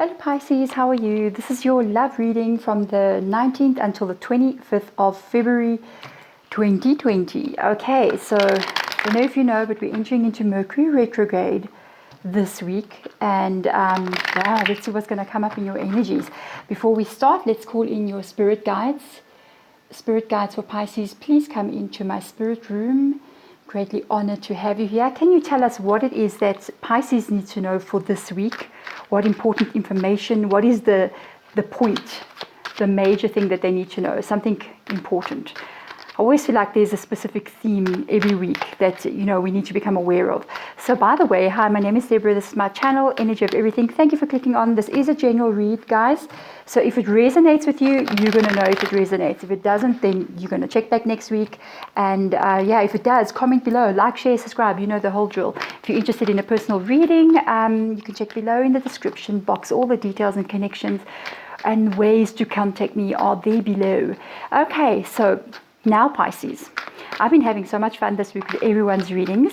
Hello Pisces, how are you? This is your love reading from the 19th until the 25th of February 2020. Okay, so I don't know if you know, but we're entering into Mercury retrograde this week, and yeah, let's see what's going to come up in your energies. Before we start, let's call in your spirit guides. Spirit guides for Pisces, please come into my spirit room. Greatly honored to have you here. Can you tell us what it is that Pisces needs to know for this week? What important information? What is the point, the major thing that they need to know? Something important. I always feel like there's a specific theme every week that, you know, we need to become aware of. So by the way, hi, my name is Deborah. This is my channel, Energy of Everything. Thank you for clicking on. This is a general read, guys. So if it resonates with you, you're going to know if it resonates. If it doesn't, then you're going to check back next week. And yeah, if it does, comment below, like, share, subscribe. You know the whole drill. If you're interested in a personal reading, you can check below in the description box. All the details and connections and ways to contact me are there below. Okay, so now Pisces, I've been having so much fun this week with everyone's readings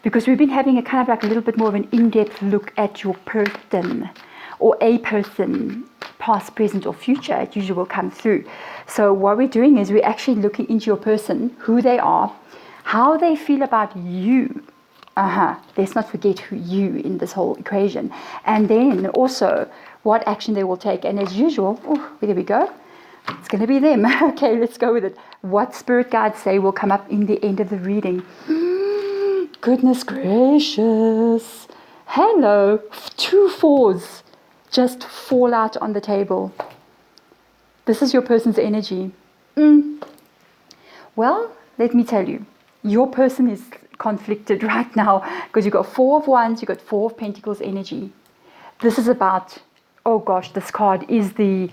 because we've been having a kind of like a little bit more of an in-depth look at your person or a person, past, present or future. It usually will come through. So what we're doing is we're actually looking into your person, who they are, how they feel about you. Let's not forget who you in this whole equation. And then also what action they will take. And as usual, there we go. It's going to be them. Okay, let's go with it. What spirit guides say will come up in the end of the reading. Goodness gracious. Hello. 2 4s just fall out on the table. This is your person's energy. Well, let me tell you. Your person is conflicted right now because you've got 4 of Wands, you've got 4 of Pentacles energy. This is about, oh gosh, this card is the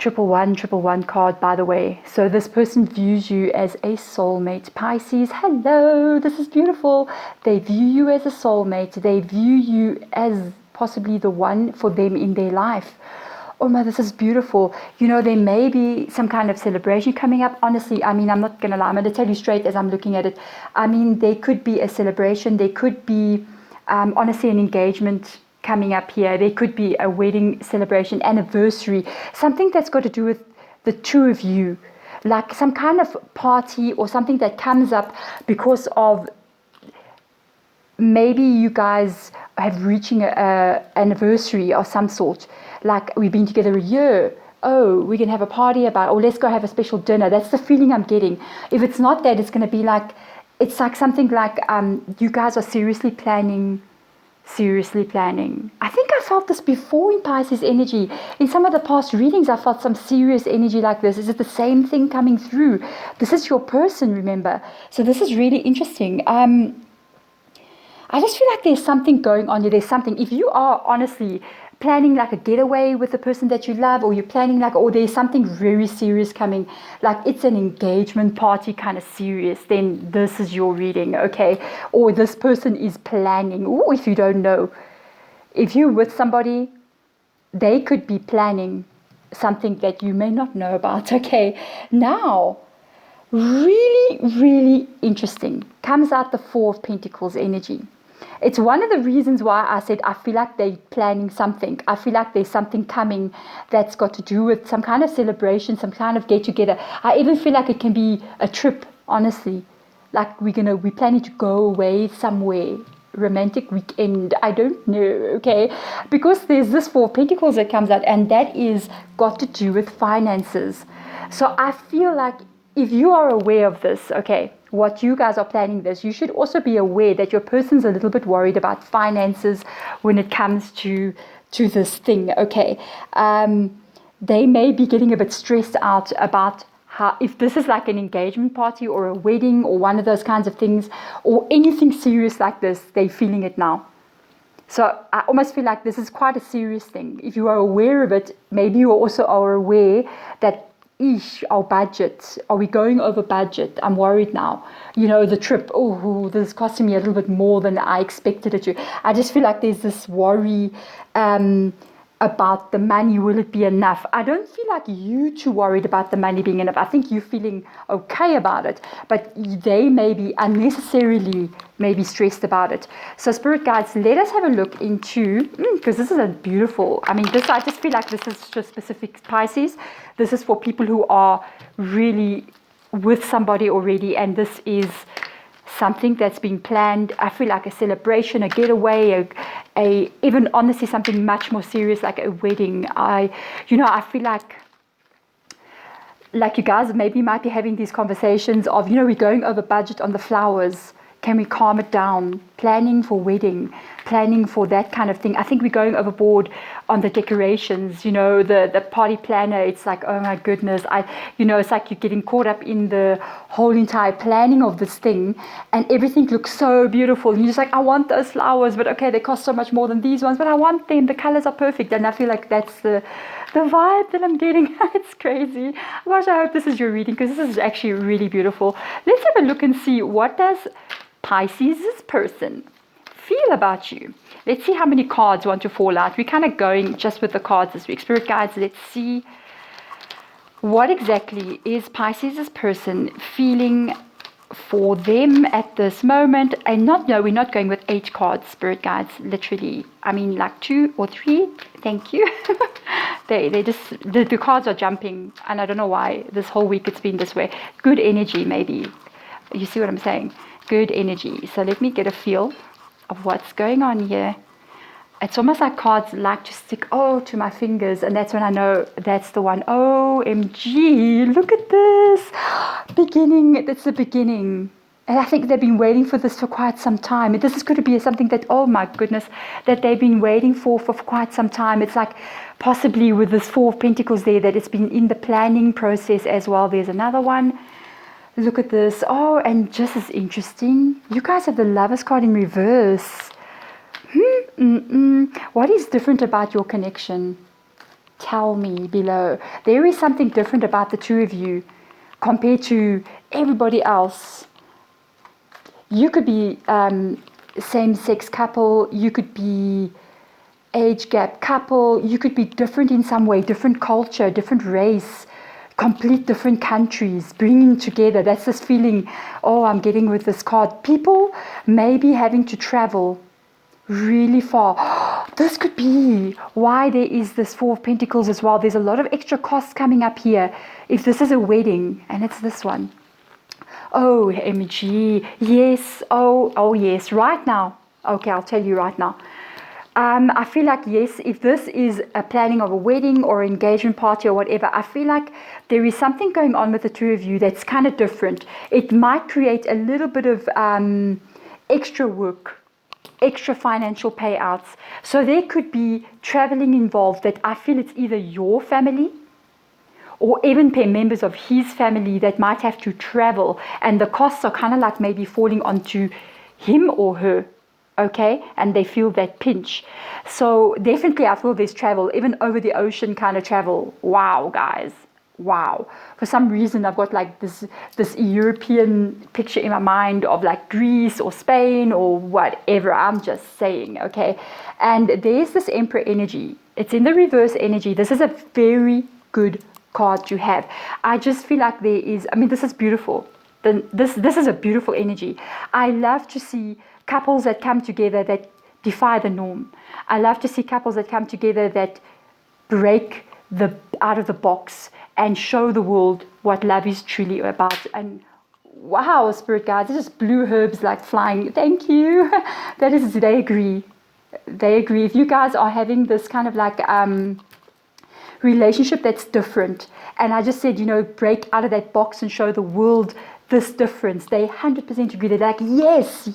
111 card, by the way. So this person views you as a soulmate. Pisces, hello, this is beautiful. They view you as a soulmate. They view you as possibly the one for them in their life. Oh my, this is beautiful. You know, there may be some kind of celebration coming up. Honestly, I mean, I'm not going to lie. I'm going to tell you straight as I'm looking at it. I mean, there could be a celebration. There could be, honestly, an engagement coming up here. There could be a wedding celebration, anniversary, something that's got to do with the two of you, like some kind of party or something that comes up because of maybe you guys have reaching a anniversary of some sort, like we've been together a year. Oh, we can have a party about, or let's go have a special dinner. That's the feeling I'm getting. If it's not that, it's going to be like, it's like something like you guys are seriously planning. I think I felt this before in Pisces energy. In some of the past readings, I felt some serious energy like this. Is it the same thing coming through? This is your person, remember? So this is really interesting. I just feel like there's something going on here. There's something. If you are honestly planning like a getaway with the person that you love, or you're planning like, or there's something very serious coming, like it's an engagement party kind of serious, then this is your reading, okay? Or this person is planning. Or if you don't know, if you're with somebody, they could be planning something that you may not know about, okay? Now, really, really interesting. Comes out the 4 of Pentacles energy. It's one of the reasons why I said I feel like they're planning something. I feel like there's something coming that's got to do with some kind of celebration, some kind of get together. I even feel like it can be a trip, honestly. Like we're planning to go away somewhere. Romantic weekend. I don't know, okay? Because there's this 4 of Pentacles that comes out, and that is got to do with finances. So I feel like if you are aware of this, okay, what you guys are planning this, you should also be aware that your person's a little bit worried about finances when it comes to this thing, okay? They may be getting a bit stressed out about how, if this is like an engagement party or a wedding or one of those kinds of things, or anything serious like this, they're feeling it now. So I almost feel like this is quite a serious thing. If you are aware of it, maybe you also are aware that our budget, are we going over budget? I'm worried now. You know, the trip, this is costing me a little bit more than I expected it to. I just feel like there's this worry about the money. Will it be enough? I don't feel like you too worried about the money being enough. I think you're feeling okay about it, but they may be unnecessarily maybe stressed about it. So spirit guides, let us have a look into, because this is a beautiful, I mean, this, I just feel like this is just specific Pisces. This is for people who are really with somebody already, and this is something that's been planned. I feel like a celebration, a getaway, even honestly something much more serious like a wedding. I feel like you guys maybe might be having these conversations of, we're going over budget on the flowers. Can we calm it down? Planning for wedding, planning for that kind of thing. I think we're going overboard on the decorations, the party planner. It's like, oh my goodness, it's like you're getting caught up in the whole entire planning of this thing, and everything looks so beautiful. And you're just like, I want those flowers, but okay, they cost so much more than these ones, but I want them. The colors are perfect. And I feel like that's the vibe that I'm getting. It's crazy. Gosh, I hope this is your reading, because this is actually really beautiful. Let's have a look and see, what does Pisces' person feel about you? Let's see how many cards want to fall out. We're kind of going just with the cards this week. Spirit guides, let's see what exactly is Pisces' person feeling for them at this moment. And we're not going with 8 cards, spirit guides, literally. I mean, like 2 or 3. Thank you. they just, the cards are jumping, and I don't know why this whole week it's been this way. Good energy, maybe. You see what I'm saying? Good energy. So let me get a feel of what's going on here. It's almost like cards like to stick to my fingers, and that's when I know that's the one. OMG, look at this. Beginning, it's the beginning. And I think they've been waiting for this for quite some time. This is going to be something that, oh my goodness, that they've been waiting for quite some time. It's like possibly with this 4 of Pentacles there, that it's been in the planning process as well. There's another one. Look at this. Oh, and just as interesting, you guys have the Lovers card in reverse. What is different about your connection? Tell me below. There is something different about the two of you compared to everybody else. You could be same-sex couple. You could be age gap couple. You could be different in some way, different culture, different race, complete different countries, bringing together. That's this feeling, I'm getting with this card. People may be having to travel really far. This could be why there is this 4 of Pentacles as well. There's a lot of extra costs coming up here. If this is a wedding, and it's this one. OMG. Yes. Oh yes. Right now. Okay, I'll tell you right now. I feel like, yes, if this is a planning of a wedding or engagement party or whatever, I feel like there is something going on with the two of you that's kind of different. It might create a little bit of extra work, extra financial payouts. So there could be traveling involved that I feel it's either your family or even members of his family that might have to travel. And the costs are kind of like maybe falling onto him or her. Okay, and they feel that pinch. So definitely I feel there's travel, even over the ocean kind of travel. Wow, guys. Wow. For some reason I've got like this European picture in my mind of like Greece or Spain or whatever. I'm just saying, okay. And there's this Emperor energy. It's in the reverse energy. This is a very good card to have. I just feel like there is, this is beautiful. This is a beautiful energy. I love to see couples that come together that defy the norm. I love to see couples that come together that break out of the box and show the world what love is truly about. And wow, spirit guides, it's just blue herbs like flying. Thank you. That is, they agree. They agree. If you guys are having this kind of like relationship that's different, and I just said, break out of that box and show the world this difference, they 100% agree. They're like, yes.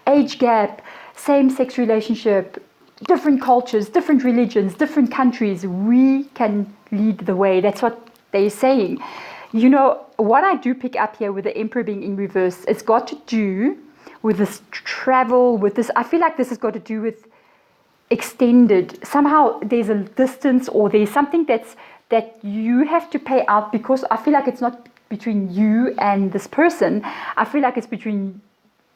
Age gap, same-sex relationship, different cultures, different religions, different countries. We can lead the way. That's what they're saying. What I do pick up here with the Emperor being in reverse, it's got to do with this travel, with this. I feel like this has got to do with extended. Somehow there's a distance, or there's something that you have to pay out, because I feel like it's not between you and this person. I feel like it's between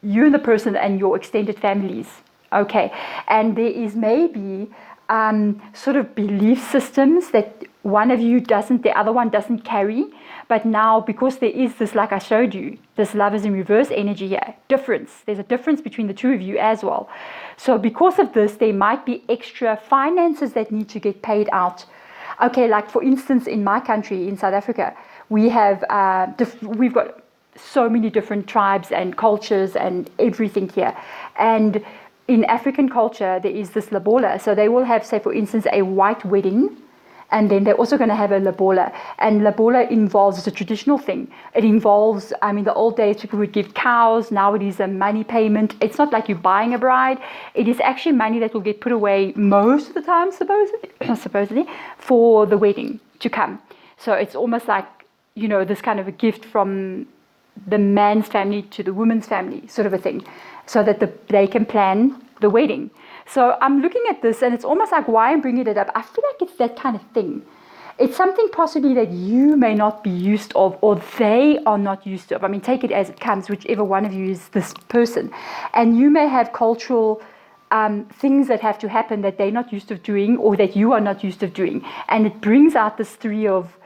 you and the person and your extended families. Okay. And there is maybe sort of belief systems that one of you doesn't, the other one doesn't carry. But now, because there is this, like I showed you, this lovers in reverse energy here, difference. There's a difference between the two of you as well. So because of this, there might be extra finances that need to get paid out. Okay, like for instance, in my country, in South Africa, we have, we've got so many different tribes and cultures and everything here. And in African culture, there is this lobola. So they will have, say, for instance, a white wedding. And then they're also going to have a lobola. And lobola involves, it's a traditional thing. It involves, I mean, the old days people would give cows. Now it is a money payment. It's not like you're buying a bride. It is actually money that will get put away most of the time, supposedly, for the wedding to come. So it's almost like, you know, this kind of a gift from the man's family to the woman's family, sort of a thing, so that they can plan the wedding. So I'm looking at this, and it's almost like why I'm bringing it up. I feel like it's that kind of thing. It's something possibly that you may not be used of, or they are not used of. I mean, take it as it comes, whichever one of you is this person. And you may have cultural things that have to happen that they're not used to doing, or that you are not used to doing. And it brings out this three of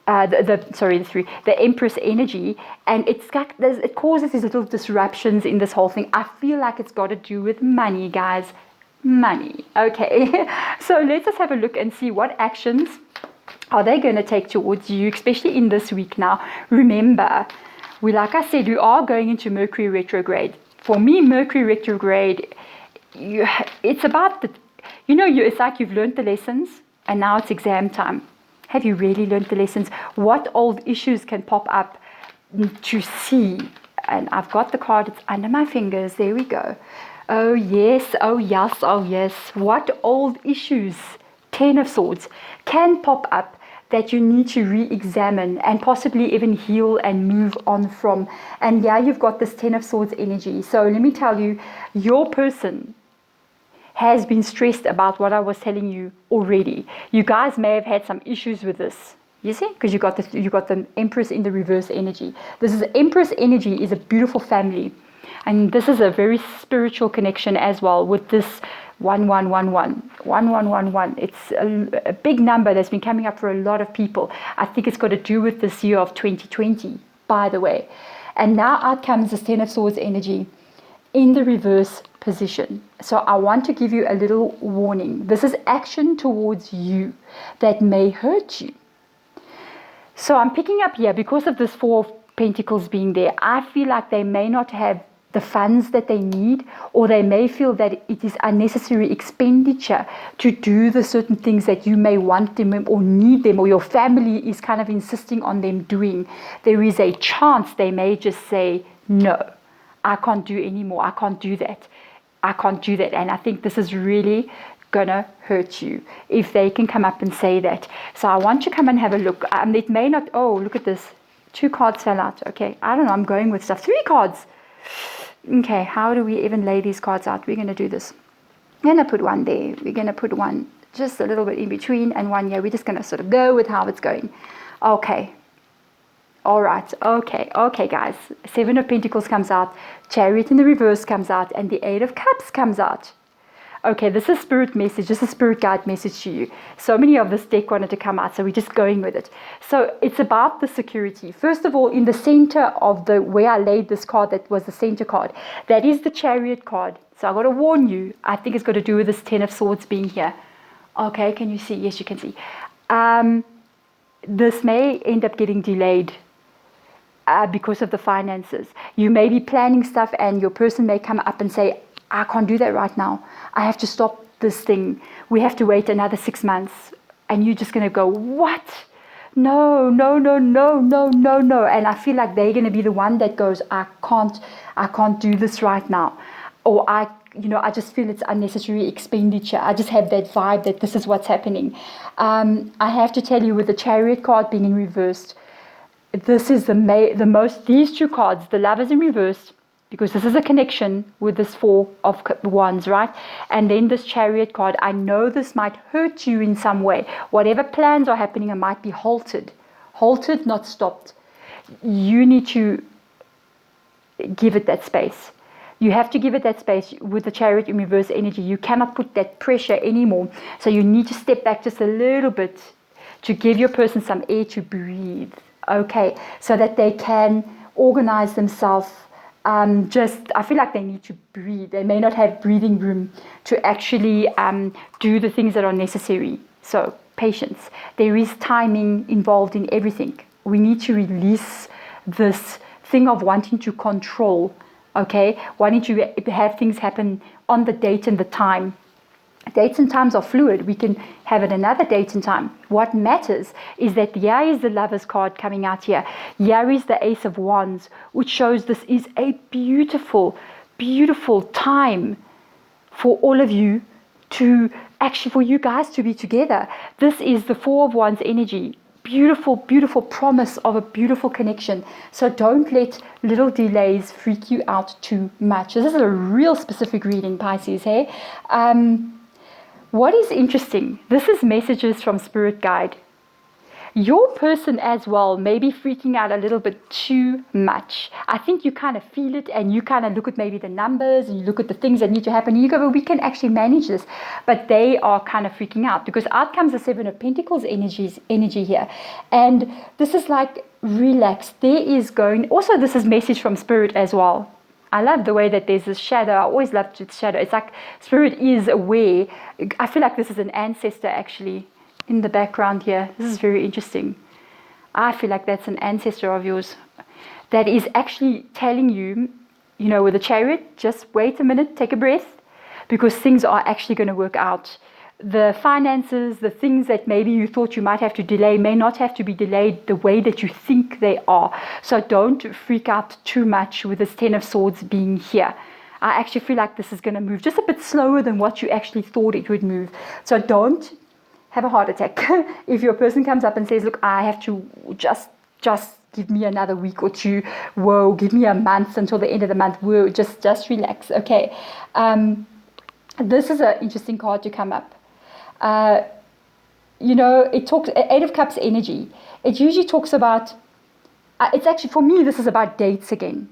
the Empress energy, and it causes these little disruptions in this whole thing. I feel like it's got to do with money, guys. Money. Okay. So let's just have a look and see what actions are they going to take towards you, especially in this week now. Remember, like I said, we are going into Mercury retrograde. For me, Mercury retrograde, it's about it's like you've learned the lessons, and now it's exam time. Have you really learned the lessons? What old issues can pop up to see? And I've got the card, it's under my fingers. There we go. Oh yes, oh yes, oh yes. What old issues, 10 of Swords, can pop up that you need to re-examine and possibly even heal and move on from. And yeah, you've got this 10 of Swords energy. So let me tell you, your person has been stressed about what I was telling you already. You guys may have had some issues with this. You see, because you got the Empress in the reverse energy. This is Empress energy is a beautiful family, and this is a very spiritual connection as well with this 1111. It's a big number that's been coming up for a lot of people. I think it's got to do with this year of 2020, by the way. And now out comes this 10 of Swords energy in the reverse position. So I want to give you a little warning. This is action towards you that may hurt you. So I'm picking up here, because of this 4 of Pentacles being there, I feel like they may not have the funds that they need, or they may feel that it is unnecessary expenditure to do the certain things that you may want them or need them, or your family is kind of insisting on them doing. There is a chance they may just say, no, I can't do anymore. I can't do that. I can't do that. And I think this is really gonna hurt you if they can come up and say that. So I want you to come and have a look. It may not, oh, look at this. 2 cards fell out. Okay, I don't know, I'm going with stuff. 3 cards. Okay, how do we even lay these cards out? We're going to do this. We're going to put one there. We're going to put one just a little bit in between, and one here. We're just going to sort of go with how it's going. Okay. All right. Okay, guys. 7 of Pentacles comes out. Chariot in the reverse comes out, and the 8 of Cups comes out. Okay, this is spirit message. This is spirit guide message to you. So many of this deck wanted to come out, so we're just going with it. So it's about the security. First of all, in the center of the where I laid this card, that was the center card, that is the Chariot card. So I got to warn you, I think it's got to do with this 10 of Swords being here. Okay, can you see? Yes, you can see. This may end up getting delayed because of the finances. You may be planning stuff, and your person may come up and say, I can't do that right now. I have to stop this thing. We have to wait another 6 months. And you're just going to go, what? No. And I feel like they're going to be the one that goes, I can't do this right now. Or I just feel it's unnecessary expenditure. I just have that vibe that this is what's happening. I have to tell you, with the Chariot card being in reversed, this is these 2 cards, the Lovers in reverse, because this is a connection with this 4 of Wands, right? And then this Chariot card, I know this might hurt you in some way. Whatever plans are happening, it might be halted, not stopped. You need to give it that space. You have to give it that space. With the Chariot in reverse energy, you cannot put that pressure anymore. So you need to step back just a little bit to give your person some air to breathe, okay, so that they can organize themselves. I feel like they need to breathe. They may not have breathing room to actually do the things that are necessary. So patience. There is timing involved in everything. We need to release this thing of wanting to control, okay, wanting to have things happen on the date and the time. Dates and times are fluid. We can have it another date and time. What matters is that here is the Lover's card coming out here. Here is the Ace of Wands, which shows this is a beautiful, beautiful time for all of you to actually, for you guys to be together. This is the Four of Wands energy. Beautiful, beautiful promise of a beautiful connection. So don't let little delays freak you out too much. This is a real specific reading, Pisces, hey? What is interesting, this is messages from Spirit Guide. Your person as well may be freaking out a little bit too much. I think you kind of feel it, and you kind of look at maybe the numbers and you look at the things that need to happen and you go, well, we can actually manage this. But they are kind of freaking out because out comes the Seven of Pentacles energy here. And this is like, relax. There is going, also this is message from Spirit as well. I love the way that there's this shadow. I always loved the shadow. It's like Spirit is aware. I feel like this is an ancestor actually in the background here. This is very interesting. I feel like that's an ancestor of yours that is actually telling you, you know, with the Chariot, just wait a minute, take a breath, because things are actually going to work out. The finances, the things that maybe you thought you might have to delay may not have to be delayed the way that you think they are. So don't freak out too much with this Ten of Swords being here. I actually feel like this is going to move just a bit slower than what you actually thought it would move. So don't have a heart attack. If your person comes up and says, look, I have to just give me another week or two. Whoa, give me a month until the end of the month. Whoa, just relax. Okay. This is an interesting card to come up. You know, it talks, Eight of Cups energy. It usually talks about, it's actually, for me, this is about dates again.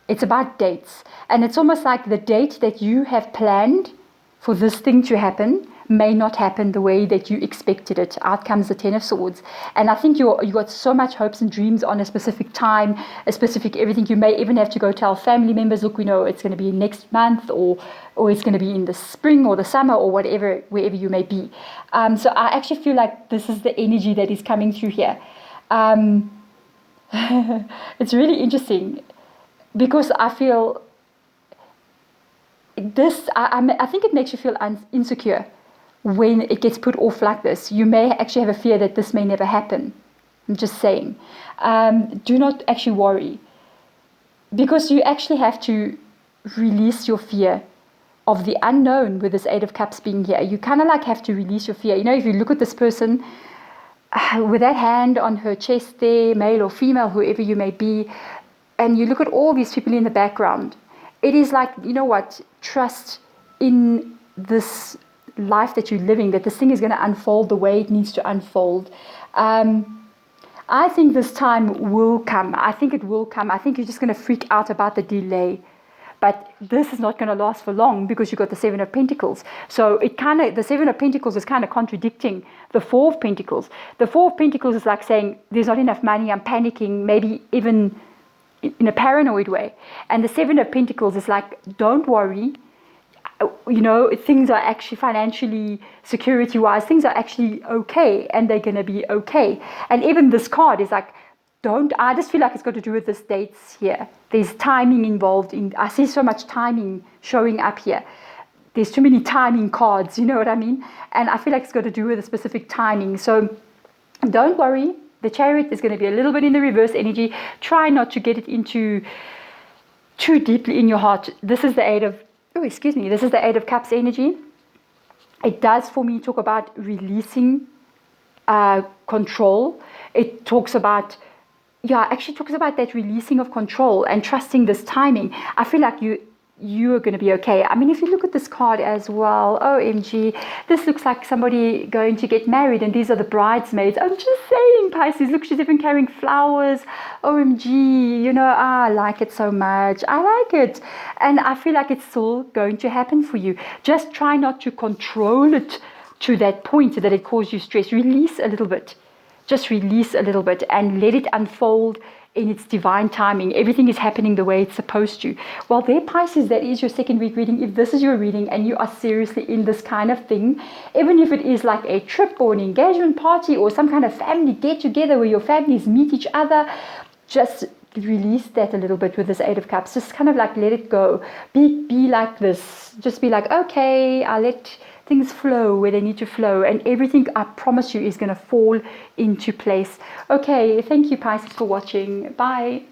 It's about dates. And it's almost like the date that you have planned for this thing to happen may not happen the way that you expected it. Out comes the Ten of Swords. And I think you got so much hopes and dreams on a specific time, a specific everything. You may even have to go tell family members, look, we know it's going to be next month, or it's going to be in the spring or the summer or whatever, wherever you may be. So I actually feel like this is the energy that is coming through here. It's really interesting because I feel this, I think it makes you feel insecure. When it gets put off like this, you may actually have a fear that this may never happen. I'm just saying. Do not actually worry, because you actually have to release your fear of the unknown with this Eight of Cups being here. You kind of like have to release your fear. You know, if you look at this person with that hand on her chest there, male or female, whoever you may be, and you look at all these people in the background, it is like, you know what, trust in this life that you're living, that this thing is going to unfold the way it needs to unfold. I think this time will come. I think it will come. I think you're just going to freak out about the delay. But this is not going to last for long because you've got the Seven of Pentacles. So the Seven of Pentacles is kind of contradicting the Four of Pentacles. The Four of Pentacles is like saying, there's not enough money, I'm panicking, maybe even in a paranoid way. And the Seven of Pentacles is like, don't worry. You know, things are actually financially, security-wise, things are actually okay, and they're going to be okay. And even this card is like, I just feel like it's got to do with this dates here. There's timing involved. I see so much timing showing up here. There's too many timing cards, you know what I mean? And I feel like it's got to do with a specific timing. So don't worry. The Chariot is going to be a little bit in the reverse energy. Try not to get it into too deeply in your heart. This is the this is the Eight of Cups energy. It does, for me, talk about releasing control. It talks about, actually talks about that releasing of control and trusting this timing. I feel like you are going to be okay. I mean, if you look at this card as well, OMG, this looks like somebody going to get married, and these are the bridesmaids. I'm just saying, Pisces, look, she's even carrying flowers. OMG, you know, I like it so much. I like it. And I feel like it's still going to happen for you. Just try not to control it to that point that it causes you stress. Release a little bit. Just release a little bit and let it unfold in its divine timing. Everything is happening the way it's supposed to. Well, there, Pisces, that is your second week reading. If this is your reading and you are seriously in this kind of thing, even if it is like a trip or an engagement party or some kind of family get-together where your families meet each other, just release that a little bit with this Eight of Cups. Just kind of like let it go. Be like this. Just be like, okay, I'll let things flow where they need to flow, and everything, I promise you, is going to fall into place. Okay, thank you, Pisces, for watching. Bye.